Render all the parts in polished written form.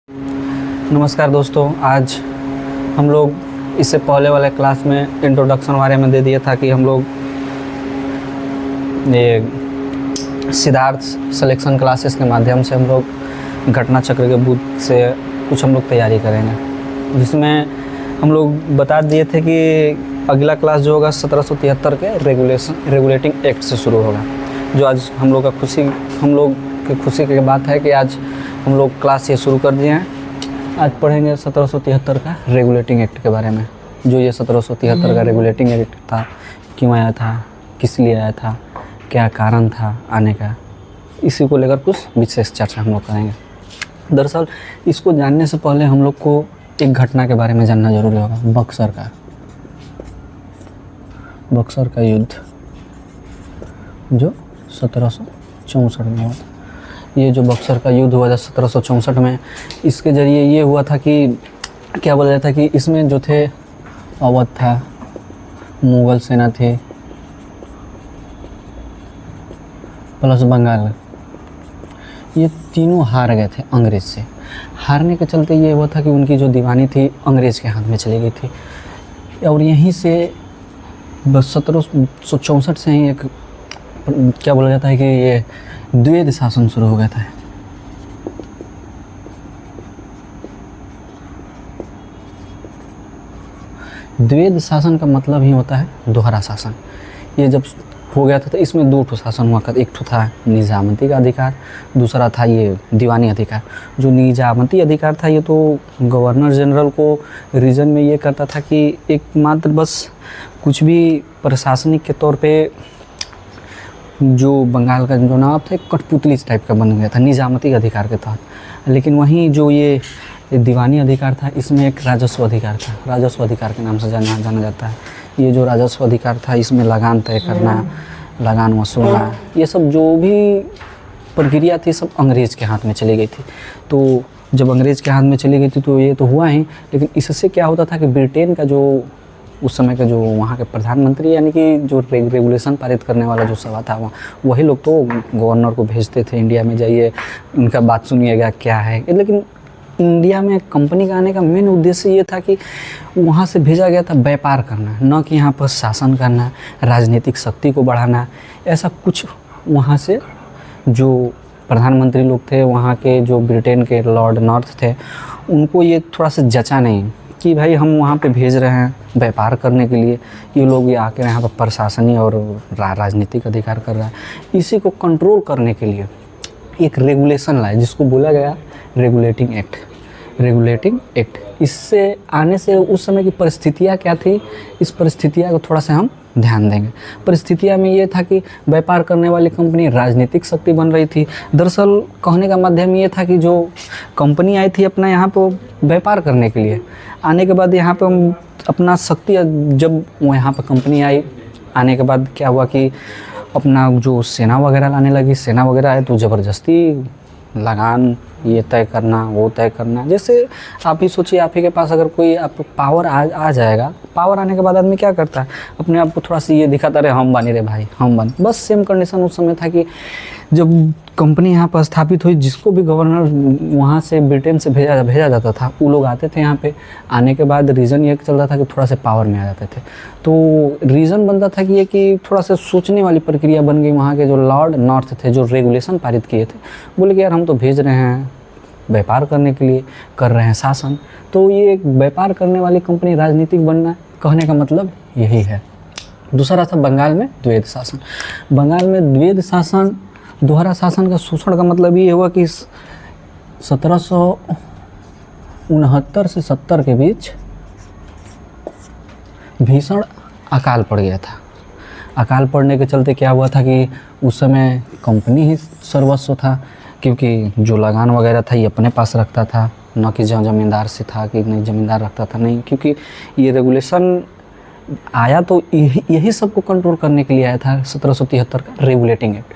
नमस्कार दोस्तों, आज हम लोग इससे पहले वाले क्लास में इंट्रोडक्शन बारे में दे दिया था कि हम लोग ये सिद्धार्थ सिलेक्शन क्लासेस के माध्यम से हम लोग घटना चक्र के बुक से कुछ हम लोग तैयारी करेंगे, जिसमें हम लोग बता दिए थे कि अगला क्लास जो होगा 1773 के रेगुलेटिंग एक्ट से शुरू होगा। जो आज हम लोग की खुशी की बात है कि आज हम लोग क्लास ये शुरू कर दिए हैं। आज पढ़ेंगे 1773 का रेगुलेटिंग एक्ट के बारे में। जो ये 1773 का रेगुलेटिंग एक्ट था, क्यों आया था, किस लिए आया था, क्या कारण था आने का, इसी को लेकर कुछ विशेष चर्चा हम लोग करेंगे। दरअसल इसको जानने से पहले हम लोग को एक घटना के बारे में जानना जरूरी होगा। बक्सर का युद्ध जो 1764 में हुआ था। ये जो बक्सर का युद्ध हुआ था 1764 में, इसके ज़रिए ये हुआ था कि क्या बोला जाता है कि इसमें जो थे अवध था, मुग़ल सेना थी, प्लस बंगाल, ये तीनों हार गए थे अंग्रेज़ से। हारने के चलते ये हुआ था कि उनकी जो दीवानी थी अंग्रेज़ के हाथ में चली गई थी। और यहीं से बस 1764 से ही एक क्या बोला जाता है कि ये द्वैध शासन शुरू हो गया था। द्वैध शासन का मतलब ही होता है दोहरा शासन। ये जब हो गया था तो इसमें दो ठो शासन हुआ करता। एक ठो था निजामती का अधिकार, दूसरा था ये दीवानी अधिकार। जो निजामती अधिकार था ये तो गवर्नर जनरल को रीजन में ये करता था कि एकमात्र बस कुछ भी प्रशासनिक के तौर पे जो बंगाल का जो नवाब था, कठपुतली टाइप का बन गया था निजामती अधिकार के तहत। लेकिन वहीं जो ये दीवानी अधिकार था, इसमें एक राजस्व अधिकार था। राजस्व अधिकार के नाम से जाना जाता है। ये जो राजस्व अधिकार था, इसमें लगान तय करना, लगान वसूलना, ये सब जो भी प्रक्रिया थी सब अंग्रेज़ के हाथ में चली गई थी। तो जब अंग्रेज़ के हाथ में चली गई थी तो ये तो हुआ ही, लेकिन इससे क्या होता था कि ब्रिटेन का जो उस समय का जो वहाँ के प्रधानमंत्री, यानी कि जो रेगुलेशन पारित करने वाला जो सभा था, वही लोग तो गवर्नर को भेजते थे इंडिया में, जाइए इनका बात सुनिएगा क्या है। लेकिन इंडिया में कंपनी का आने का मेन उद्देश्य ये था कि वहाँ से भेजा गया था व्यापार करना, न कि यहाँ पर शासन करना, राजनीतिक शक्ति को बढ़ाना। ऐसा कुछ वहाँ से जो प्रधानमंत्री लोग थे, वहाँ के जो ब्रिटेन के लॉर्ड नॉर्थ थे, उनको ये थोड़ा सा जचा नहीं कि भाई हम वहाँ पे भेज रहे हैं व्यापार करने के लिए, ये लोग ये आके यहाँ पर प्रशासनिक और राजनीतिक अधिकार कर रहा है। इसी को कंट्रोल करने के लिए एक रेगुलेशन लाए, जिसको बोला गया रेगुलेटिंग एक्ट। इससे आने से उस समय की परिस्थितियाँ क्या थी, इस परिस्थितियाँ को थोड़ा सा हम ध्यान देंगे। परिस्थितियाँ में ये था कि व्यापार करने वाली कंपनी राजनीतिक शक्ति बन रही थी। दरअसल कहने का माध्यम ये था कि जो कंपनी आई थी अपना यहाँ पर व्यापार करने के लिए, आने के बाद यहाँ पर अपना शक्ति, जब वो यहाँ पर कंपनी आई, आने के बाद क्या हुआ कि अपना जो सेना वगैरह लाने लगी। सेना वगैरह आए तो ज़बरदस्ती लगान ये तय करना, वो तय करना। जैसे आप ही सोचिए, आप ही के पास अगर कोई आप पावर आ जाएगा, पावर आने के बाद आदमी क्या करता है, अपने आप को थोड़ा सा ये दिखाता रहे, हम बने रे भाई, हम बन। बस सेम कंडीशन उस समय था कि जब कंपनी यहाँ पर स्थापित हुई, जिसको भी गवर्नर वहाँ से ब्रिटेन से भेजा जाता था, वो लोग आते थे यहाँ पे। आने के बाद रीज़न ये चलता था कि थोड़ा सा पावर में आ जाते थे। तो रीज़न बनता था कि ये कि थोड़ा सा सोचने वाली प्रक्रिया बन गई। वहाँ के जो लॉर्ड नॉर्थ थे, जो रेगुलेशन पारित किए थे, बोले कि यार हम तो भेज रहे हैं व्यापार करने के लिए, कर रहे हैं शासन, तो ये एक व्यापार करने वाली कंपनी राजनीतिक बनना, कहने का मतलब यही है। दूसरा था बंगाल में द्वैध शासन। बंगाल में द्वैध शासन, दोहरा शासन का शोषण का मतलब ये हुआ कि 1769 से 70 के बीच भीषण अकाल पड़ गया था। अकाल पड़ने के चलते क्या हुआ था कि उस समय कंपनी ही सर्वस्व था, क्योंकि जो लगान वगैरह था ये अपने पास रखता था, न कि ज़मींदार से था कि नहीं ज़मींदार रखता था, नहीं। क्योंकि ये रेगुलेशन आया तो यही सबको कंट्रोल करने के लिए आया था, 1773 का रेगुलेटिंग एक्ट।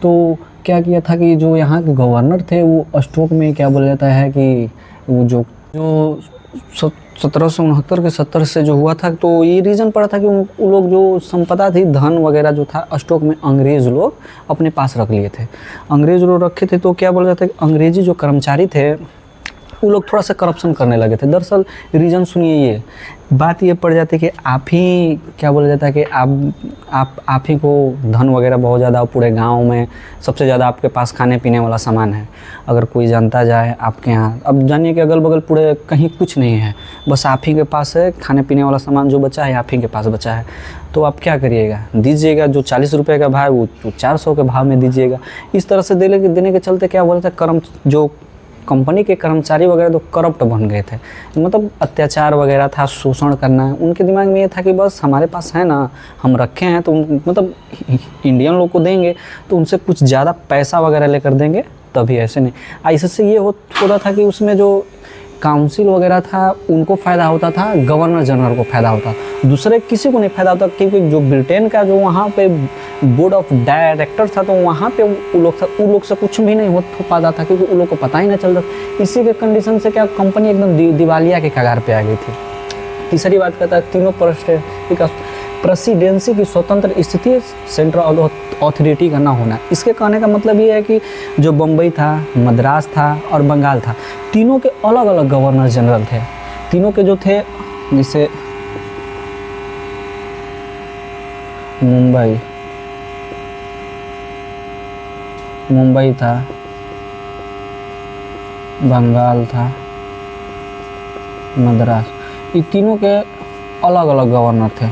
तो क्या किया था कि जो यहाँ के गवर्नर थे, वो स्टॉक में क्या बोला जाता है कि वो जो 1769 के 70 से जो हुआ था, तो ये रीज़न पड़ा था कि वो लोग जो संपदा थी, धन वगैरह जो था स्टॉक में, अंग्रेज़ लोग अपने पास रख लिए थे। अंग्रेज़ लोग रखे थे तो क्या बोला जाता है कि अंग्रेज़ी जो कर्मचारी थे वो लोग थोड़ा सा करप्शन करने लगे थे। दरअसल रीज़न सुनिए, ये बात ये पड़ जाती है कि आप ही क्या बोला जाता है कि आप ही को धन वगैरह बहुत ज़्यादा, पूरे गांव में सबसे ज़्यादा आपके पास खाने पीने वाला सामान है। अगर कोई जानता जाए आपके यहाँ, अब जानिए कि अगल बगल पूरे कहीं कुछ नहीं है, बस आप ही के पास है खाने पीने वाला सामान, जो बचा है आप ही के पास बचा है, तो आप क्या करिएगा, दीजिएगा। जो 40 रुपये का भाव वो 400 के भाव में दीजिएगा। इस तरह से देने के चलते क्या बोलते हैं, जो कंपनी के कर्मचारी वगैरह तो करप्ट बन गए थे। मतलब अत्याचार वगैरह था, शोषण करना, उनके दिमाग में ये था कि बस हमारे पास है ना, हम रखे हैं तो मतलब इंडियन लोग को देंगे तो उनसे कुछ ज़्यादा पैसा वगैरह लेकर देंगे, तभी ऐसे नहीं। इससे ये होता था कि उसमें जो काउंसिल वगैरह था उनको फ़ायदा होता था, गवर्नर जनरल को फ़ायदा होता, दूसरे किसी को नहीं फ़ायदा होता। क्योंकि जो ब्रिटेन का जो वहाँ पे बोर्ड ऑफ डायरेक्टर था, तो वहाँ पे वो लोग से कुछ भी नहीं हो पाता था, क्योंकि उन लोग को पता ही नहीं चलता। इसी के कंडीशन से क्या कंपनी एकदम दिवालिया के कगार पे आ गई थी। तीसरी बात कहता है, तीनों प्रेसिडेंसी की स्वतंत्र स्थिति, सेंट्रल अथॉरिटी का ना होना। इसके कहने का मतलब ये है कि जो बम्बई था, मद्रास था और बंगाल था, तीनों के अलग अलग गवर्नर जनरल थे। तीनों के जो थे, जैसे मुंबई था, बंगाल था, मद्रास, ये तीनों के अलग अलग गवर्नर थे।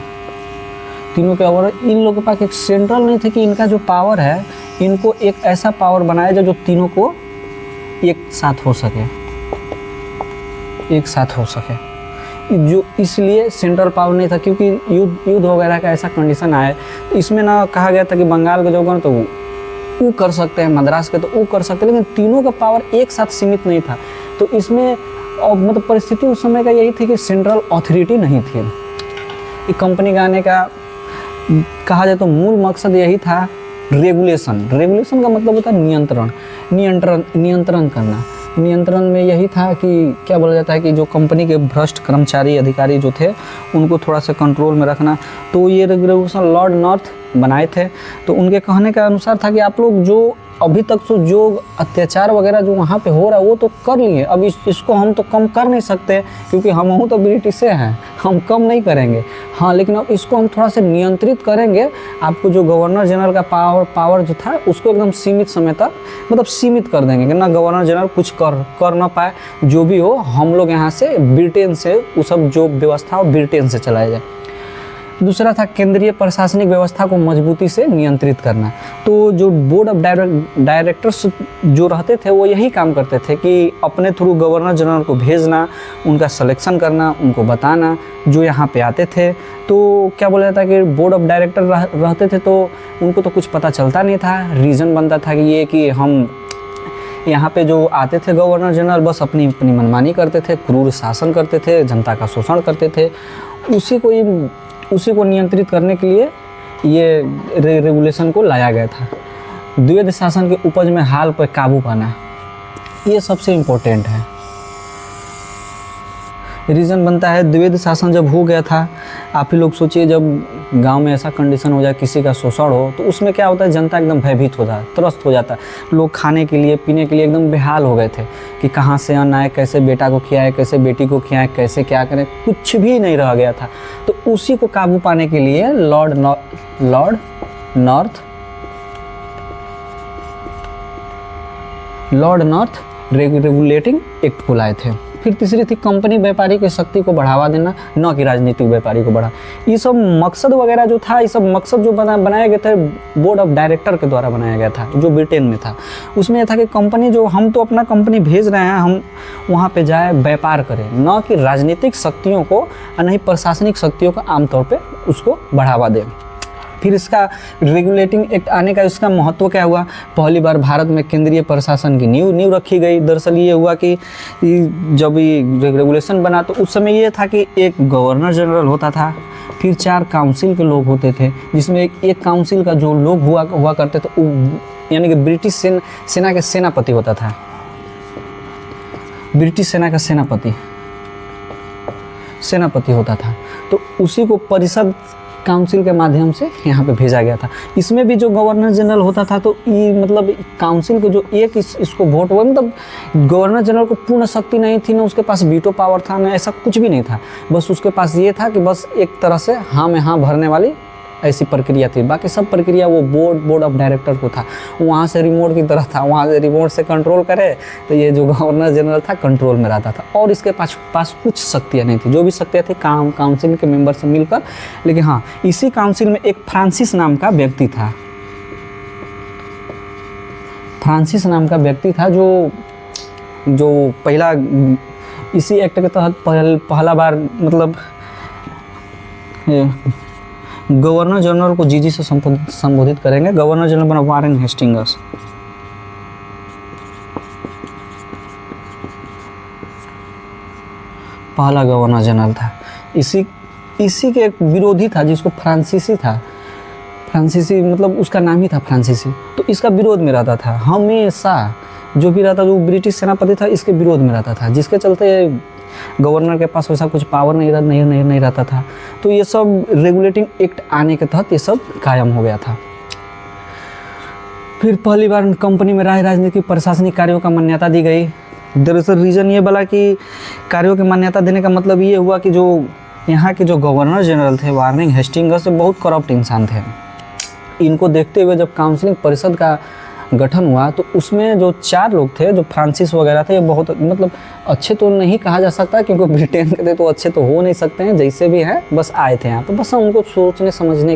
तीनों के गवर्नर, इन लोगों के पास एक सेंट्रल नहीं थे कि इनका जो पावर है, इनको एक ऐसा पावर बनाया जाए जो तीनों को एक साथ हो सके, जो इसलिए सेंट्रल पावर नहीं था। क्योंकि युद्ध वगैरह का ऐसा कंडीशन आया, तो इसमें ना कहा गया था कि बंगाल के जो गवर्नर तो वो कर सकते हैं, मद्रास के तो वो कर सकते हैं, लेकिन तीनों का पावर एक साथ सीमित नहीं था। तो इसमें मतलब परिस्थिति उस समय का यही थी कि सेंट्रल अथॉरिटी नहीं थी। ये कंपनी का आने का कहा जाए तो मूल मकसद यही था, रेगुलेशन का मतलब होता है नियंत्रण करना। नियंत्रण में यही था कि क्या बोला जाता है कि जो कंपनी के भ्रष्ट कर्मचारी अधिकारी जो थे उनको थोड़ा सा कंट्रोल में रखना। तो ये रेगुलेशन लॉर्ड नॉर्थ बनाए थे। तो उनके कहने का अनुसार था कि आप लोग जो अभी तक तो जो अत्याचार वगैरह जो वहाँ पे हो रहा है वो तो कर लिए, अब इसको हम तो कम कर नहीं सकते, क्योंकि हम तो ब्रिटिश से हैं, हम कम नहीं करेंगे। हाँ, लेकिन अब इसको हम थोड़ा सा नियंत्रित करेंगे। आपको जो गवर्नर जनरल का पावर जो था उसको एकदम सीमित समय तक मतलब सीमित कर देंगे कि ना गवर्नर जनरल कुछ कर ना पाए। जो भी हो, हम लोग यहाँ से ब्रिटेन से वो सब जो व्यवस्था हो ब्रिटेन से चलाया जाए। दूसरा था केंद्रीय प्रशासनिक व्यवस्था को मजबूती से नियंत्रित करना। तो जो बोर्ड ऑफ डायरेक्टर्स जो रहते थे वो यही काम करते थे कि अपने थ्रू गवर्नर जनरल को भेजना, उनका सिलेक्शन करना, उनको बताना जो यहाँ पे आते थे। तो क्या बोला जाता है कि बोर्ड ऑफ डायरेक्टर रहते थे तो उनको तो कुछ पता चलता नहीं था। रीज़न बनता था कि ये कि हम यहाँ पे जो आते थे गवर्नर जनरल बस अपनी मनमानी करते थे, क्रूर शासन करते थे, जनता का शोषण करते थे। उसी को नियंत्रित करने के लिए ये रेगुलेशन को लाया गया था। द्वैध शासन के उपज में हाल पर काबू पाना, ये सबसे इम्पोर्टेंट है। रीज़न बनता है द्वैध शासन जब हो गया था, आप ही लोग सोचिए जब गांव में ऐसा कंडीशन हो जाए, किसी का शोषण हो, तो उसमें क्या होता है, जनता एकदम भयभीत हो जाए, त्रस्त हो जाता है। लोग खाने के लिए पीने के लिए एकदम बेहाल हो गए थे कि कहाँ से अन्न आए, कैसे बेटा को खिलाए, कैसे बेटी को खिलाए, कैसे क्या करें, कुछ भी नहीं रह गया था। तो उसी को काबू पाने के लिए लॉर्ड नॉर्थ रेगुलेटिंग एक्ट को लाए थे। फिर तीसरी थी कंपनी व्यापारी की शक्ति को बढ़ावा देना, न कि राजनीतिक व्यापारी को बढ़ा। ये सब मकसद वगैरह जो था, ये सब मकसद जो बनाए गए थे बोर्ड ऑफ डायरेक्टर के द्वारा बनाया गया था, जो ब्रिटेन में था। उसमें यह था कि कंपनी जो हम तो अपना कंपनी भेज रहे हैं, हम वहाँ पे जाए व्यापार करें, न कि राजनीतिक शक्तियों को और नहीं प्रशासनिक शक्तियों को आमतौर पर उसको बढ़ावा दें। फिर इसका रेगुलेटिंग एक्ट आने का इसका महत्व क्या हुआ, पहली बार भारत में केंद्रीय प्रशासन की नींव रखी गई। दरअसल ये हुआ कि जब ये रेगुलेशन बना तो उस समय ये था कि एक गवर्नर जनरल होता था, फिर 4 काउंसिल के लोग होते थे, जिसमें एक काउंसिल का जो लोग हुआ करते थे यानी कि ब्रिटिश सेना के सेनापति होता था, ब्रिटिश सेना का सेनापति होता था। तो उसी को परिषद काउंसिल के माध्यम से यहाँ पे भेजा गया था। इसमें भी जो गवर्नर जनरल होता था तो ये मतलब काउंसिल को जो एक इसको वोट हुआ, मतलब गवर्नर जनरल को पूर्ण शक्ति नहीं थी, ना उसके पास वीटो पावर था, ना ऐसा कुछ भी नहीं था। बस उसके पास ये था कि बस एक तरह से हाँ में हाँ भरने वाली ऐसी प्रक्रिया थी। बाकी सब प्रक्रिया वो बोर्ड ऑफ डायरेक्टर को था, वहाँ से रिमोट की तरह था, वहाँ से रिमोट से कंट्रोल करे तो ये जो गवर्नर जनरल था कंट्रोल में रहता था और इसके पास कुछ शक्तियाँ नहीं थी। जो भी शक्तियाँ थी काउंसिल के मेंबर से मिलकर। लेकिन हाँ, इसी काउंसिल में एक फ्रांसिस नाम का व्यक्ति था, फ्रांसिस नाम का व्यक्ति था जो पहला इसी एक्ट के तहत पहला बार मतलब गवर्नर जनरल को जीजी से संबोधित करेंगे। गवर्नर जनरल बना वारेन हेस्टिंग्स। पहला गवर्नर जनरल था। इसी के एक विरोधी था जिसको फ्रांसीसी था, फ्रांसीसी मतलब उसका नाम ही था फ्रांसीसी, तो इसका विरोध में रहता था हमेशा। जो भी रहता, जो ब्रिटिश सेनापति था इसके विरोध में रहता था, जिसके चलते गवर्नर के पास वैसा कुछ पावर नहीं रहता था। तो ये सब रेगुलेटिंग एक्ट आने के तहत ये सब कायम हो गया था। फिर पहली बार कंपनी में राजनीतिक प्रशासनिक कार्यों का मान्यता दी गई। दरअसल रीज़न ये बोला कि कार्यों की मान्यता देने का मतलब ये हुआ कि जो यहाँ के जो गवर्नर जनरल थे वार्निंग हेस्टिंग्स, बहुत करप्ट इंसान थे। इनको देखते हुए जब काउंसिलिंग परिषद का गठन हुआ तो उसमें जो 4 लोग थे, जो फ्रांसिस वगैरह थे, ये बहुत मतलब अच्छे तो नहीं कहा जा सकता क्योंकि ब्रिटेन के थे तो अच्छे तो हो नहीं सकते हैं, जैसे भी हैं बस आए थे यहाँ पे। बस उनको सोचने समझने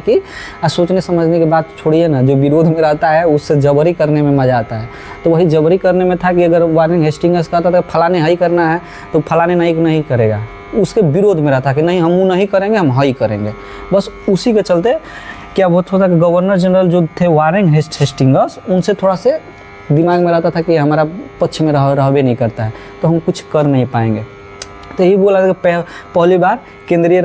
की बात छोड़िए ना, जो विरोध में रहता है उससे जबरी करने में मज़ा आता है। तो वही जबरी करने में था कि अगर वार्निंग हेस्टिंग्स कहता था फलाने हाई करना है तो फलाने नहीं करेगा, उसके विरोध में रहता कि नहीं हम नहीं करेंगे, हम हाई करेंगे। बस उसी के चलते क्या बहुत होता कि गवर्नर जनरल जो थे वारेन हेस्टिंग्स, उनसे थोड़ा से दिमाग में रहता था कि हमारा पक्ष में रहबे नहीं करता है तो हम कुछ कर नहीं पाएंगे। तो यही बोला था कि पहली बार केंद्रीय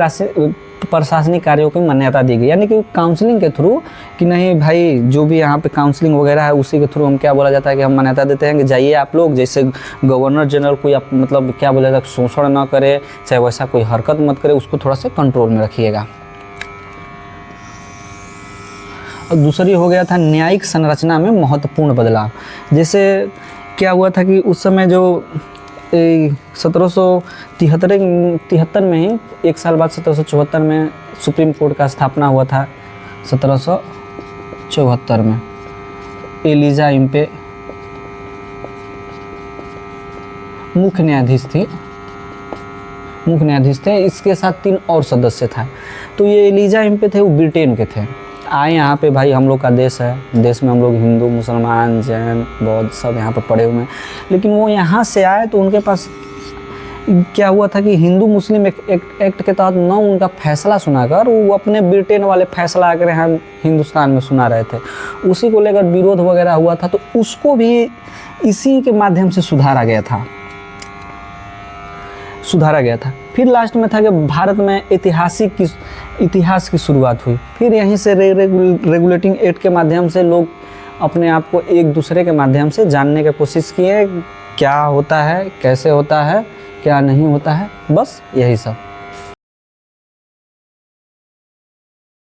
प्रशासनिक कार्यों की मान्यता दी गई, यानी कि काउंसलिंग के थ्रू कि नहीं भाई जो भी यहाँ पे काउंसलिंग वगैरह है उसी के थ्रू हम क्या बोला जाता है कि हम मान्यता देते हैं कि जाइए आप लोग, जैसे गवर्नर जनरल कोई मतलब क्या बोला जाता है शोषण ना करे, चाहे वैसा कोई हरकत मत करे, उसको थोड़ा सा कंट्रोल में रखिएगा। और दूसरी हो गया था न्यायिक संरचना में महत्वपूर्ण बदलाव। जैसे क्या हुआ था कि उस समय जो 1773 में ही, एक साल बाद 1774 में सुप्रीम कोर्ट का स्थापना हुआ था। 1774 में एलिजा इम्पे मुख्य न्यायाधीश थे, इसके साथ 3 और सदस्य था। तो ये एलिजा इम्पे थे, वो ब्रिटेन के थे। आए यहाँ पे, भाई हम लोग का देश है, देश में हम लोग हिंदू मुसलमान जैन बौद्ध सब यहाँ पे पड़े हुए हैं, लेकिन वो यहाँ से आए तो उनके पास क्या हुआ था कि हिंदू मुस्लिम एक्ट के तहत न उनका फैसला सुनाकर वो अपने ब्रिटेन वाले फैसला आकर यहाँ हिंदुस्तान में सुना रहे थे। उसी को लेकर विरोध वगैरह हुआ था, तो उसको भी इसी के माध्यम से सुधारा गया था। फिर लास्ट में था कि भारत में इतिहास की शुरुआत हुई। फिर यहीं से रेगुलेटिंग एक्ट के माध्यम से लोग अपने आप को एक दूसरे के माध्यम से जानने की कोशिश किए, क्या होता है, कैसे होता है, क्या नहीं होता है, बस यही सब।